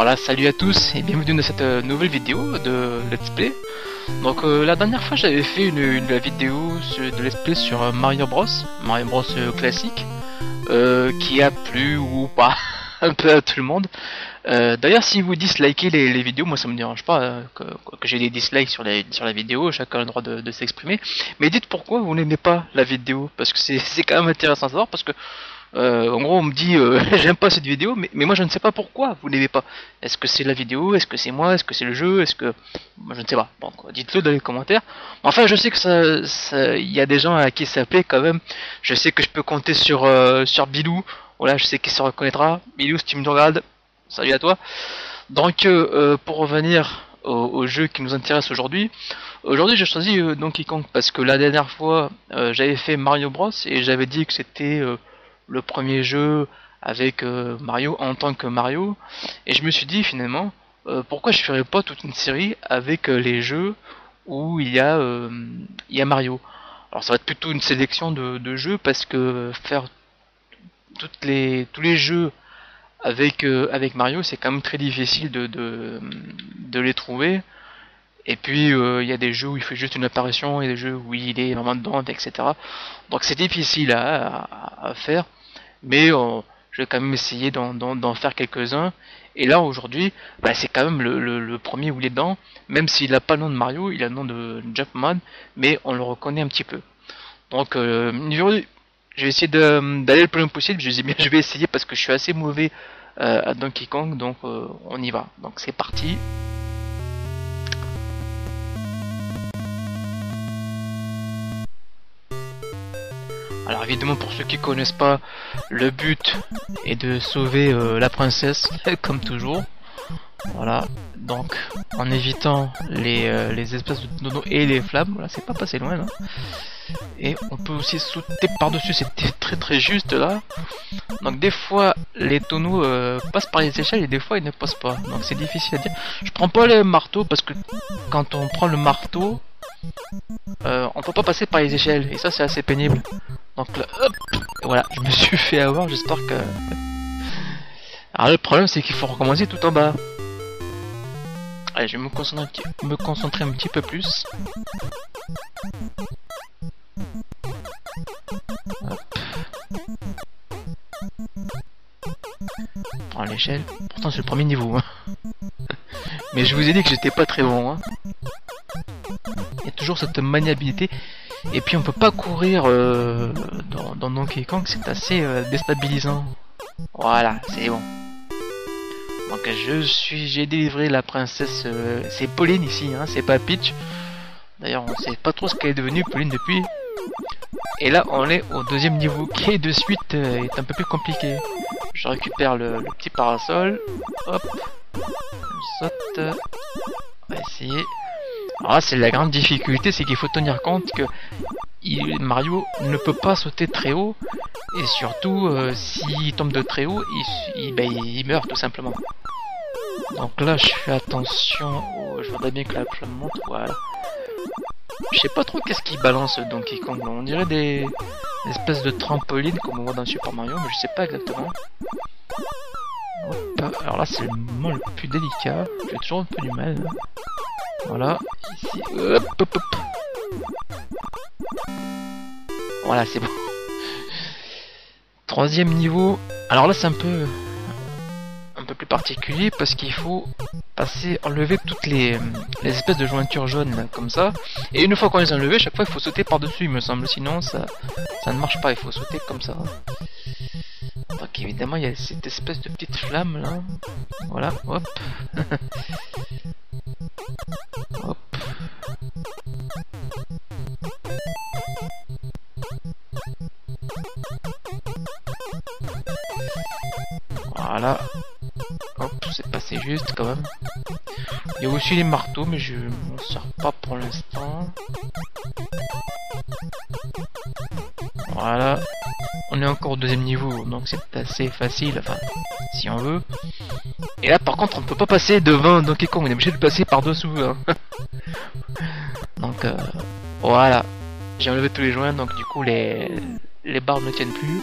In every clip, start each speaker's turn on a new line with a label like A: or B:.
A: Voilà, salut à tous et bienvenue dans cette nouvelle vidéo de Let's Play. Donc la dernière fois j'avais fait une vidéo de Let's Play sur Mario Bros classique, qui a plu ou pas un peu à tout le monde. D'ailleurs, si vous dislikez les vidéos, moi ça me dérange pas que j'ai des dislikes sur la vidéo, chacun a le droit de s'exprimer. Mais dites pourquoi vous n'aimez pas la vidéo, parce que c'est quand même intéressant à savoir, parce que en gros on me dit j'aime pas cette vidéo, mais moi je ne sais pas pourquoi vous n'aimez pas. Est-ce que c'est la vidéo, est-ce que c'est moi, est-ce que c'est le jeu, est-ce que... Moi je ne sais pas, bon, dites-le dans les commentaires. Enfin je sais que il y a des gens à qui ça plaît quand même. Je sais que je peux compter sur Bilou, voilà, je sais qu'il se reconnaîtra. Bilou, si tu me regardes, salut à toi. Donc pour revenir au jeu qui nous intéresse aujourd'hui, j'ai choisi Donkey Kong parce que la dernière fois j'avais fait Mario Bros et j'avais dit que c'était le premier jeu avec Mario en tant que Mario, et je me suis dit finalement pourquoi je ferais pas toute une série avec les jeux où il y a Mario. Alors ça va être plutôt une sélection de jeux, parce que faire tous les jeux avec Mario, c'est quand même très difficile de les trouver. Et puis il y a des jeux où il fait juste une apparition, et des jeux où il est vraiment dedans, etc. Donc c'est difficile à faire, mais je vais quand même essayer d'en faire quelques-uns. Et là aujourd'hui, bah, c'est quand même le premier où il est dedans, même s'il n'a pas le nom de Mario, il a le nom de Jumpman, mais on le reconnaît un petit peu. Donc je vais essayer d'aller le plus loin possible. Je vais essayer parce que je suis assez mauvais à Donkey Kong, donc on y va. Donc c'est parti. Alors évidemment, pour ceux qui connaissent pas, le but est de sauver la princesse comme toujours. Voilà, donc en évitant les espèces de dodo et les flammes. Voilà, c'est pas passé loin là. Et on peut aussi sauter par dessus, c'était très juste là. Donc des fois les tonneaux passent par les échelles et des fois ils ne passent pas, donc c'est difficile à dire. Je prends pas le marteau parce que quand on prend le marteau, on peut pas passer par les échelles, et ça c'est assez pénible. Donc là, hop, voilà, je me suis fait avoir, j'espère que... Alors le problème c'est qu'il faut recommencer tout en bas. Allez, je vais me concentrer un petit peu plus. Hop. Prends l'échelle. Pourtant c'est le premier niveau, hein. Mais je vous ai dit que j'étais pas très bon, hein. Il y a toujours cette maniabilité. Et puis on peut pas courir dans Donkey Kong, c'est assez déstabilisant. Voilà, c'est bon. Donc j'ai délivré la princesse, c'est Pauline ici, hein, c'est pas Peach. D'ailleurs on sait pas trop ce qu'elle est devenue Pauline depuis. Et là on est au deuxième niveau, qui de suite est un peu plus compliqué. Je récupère le petit parasol, hop, je saute, on va essayer. Alors là c'est la grande difficulté, c'est qu'il faut tenir compte que Mario ne peut pas sauter très haut, et surtout s'il tombe de très haut, il meurt tout simplement. Donc là je fais attention, je voudrais bien que la flamme monte, voilà. Je sais pas trop qu'est-ce qui balance Donkey Kong, on dirait des espèces de trampolines comme on voit dans Super Mario, mais je sais pas exactement. Hop. Alors là c'est le moment le plus délicat, j'ai toujours un peu du mal. Voilà, ici, hop. Voilà, c'est bon. Troisième niveau, alors là c'est un peu plus particulier parce qu'il faut enlever toutes les espèces de jointures jaunes là, comme ça, et une fois qu'on les a enlevées, chaque fois il faut sauter par dessus il me semble, sinon ça ne marche pas, il faut sauter comme ça. Donc évidemment il y a cette espèce de petite flamme là, voilà, hop. Hop. Voilà. Hop, c'est passé juste quand même. Il y a aussi les marteaux, mais je m'en sers pas pour l'instant. Voilà. On est encore au deuxième niveau, donc c'est assez facile, enfin, si on veut. Et là par contre on ne peut pas passer devant Donkey Kong, on est obligé de passer par dessous, hein. Donc voilà. J'ai enlevé tous les joints, donc du coup les barres ne tiennent plus.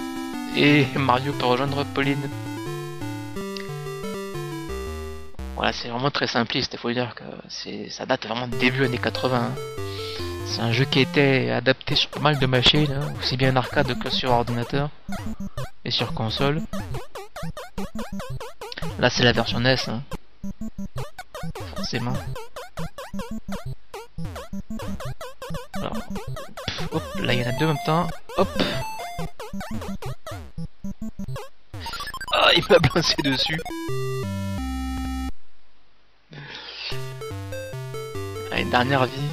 A: Et Mario peut rejoindre Pauline. Voilà, c'est vraiment très simpliste, il faut dire que ça date vraiment de début années 80. Hein. C'est un jeu qui a été adapté sur pas mal de machines, hein, aussi bien arcade que sur ordinateur et sur console. Là c'est la version NES, hein. Forcément. Alors, hop, là il y en a deux en même temps. Hop. Ah, il m'a balancé dessus. Allez, dernière vie.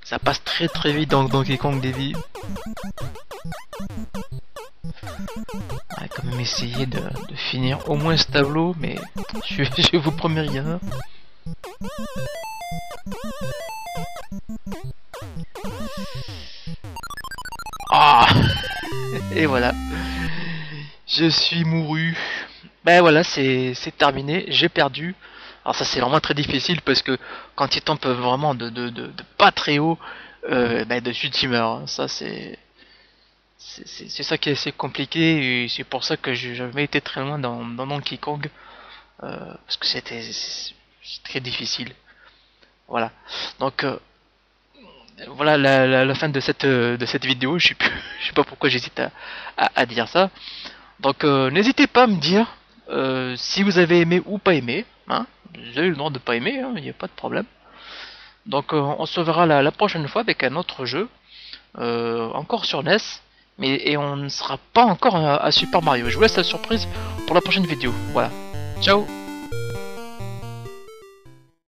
A: Ça passe très très vite dans Donkey Kong des vies. On va quand même essayer de finir au moins ce tableau, mais je vous promets rien. Ah. Et voilà. Je suis mouru. Ben voilà, c'est terminé, j'ai perdu. Alors ça c'est vraiment très difficile parce que quand il tombe vraiment de pas très haut, ben dessus tu meurs. Ça c'est ça qui est assez compliqué et c'est pour ça que j'ai jamais été très loin dans Donkey Kong. Parce que c'est très difficile. Voilà. Donc voilà la fin de cette vidéo. Je sais pas pourquoi j'hésite à dire ça. Donc n'hésitez pas à me dire si vous avez aimé ou pas aimé. Hein. Vous avez le droit de pas aimer, il n'y a pas de problème. Donc on se verra la prochaine fois avec un autre jeu, encore sur NES, et on ne sera pas encore à Super Mario. Je vous laisse la surprise pour la prochaine vidéo. Voilà. Ciao.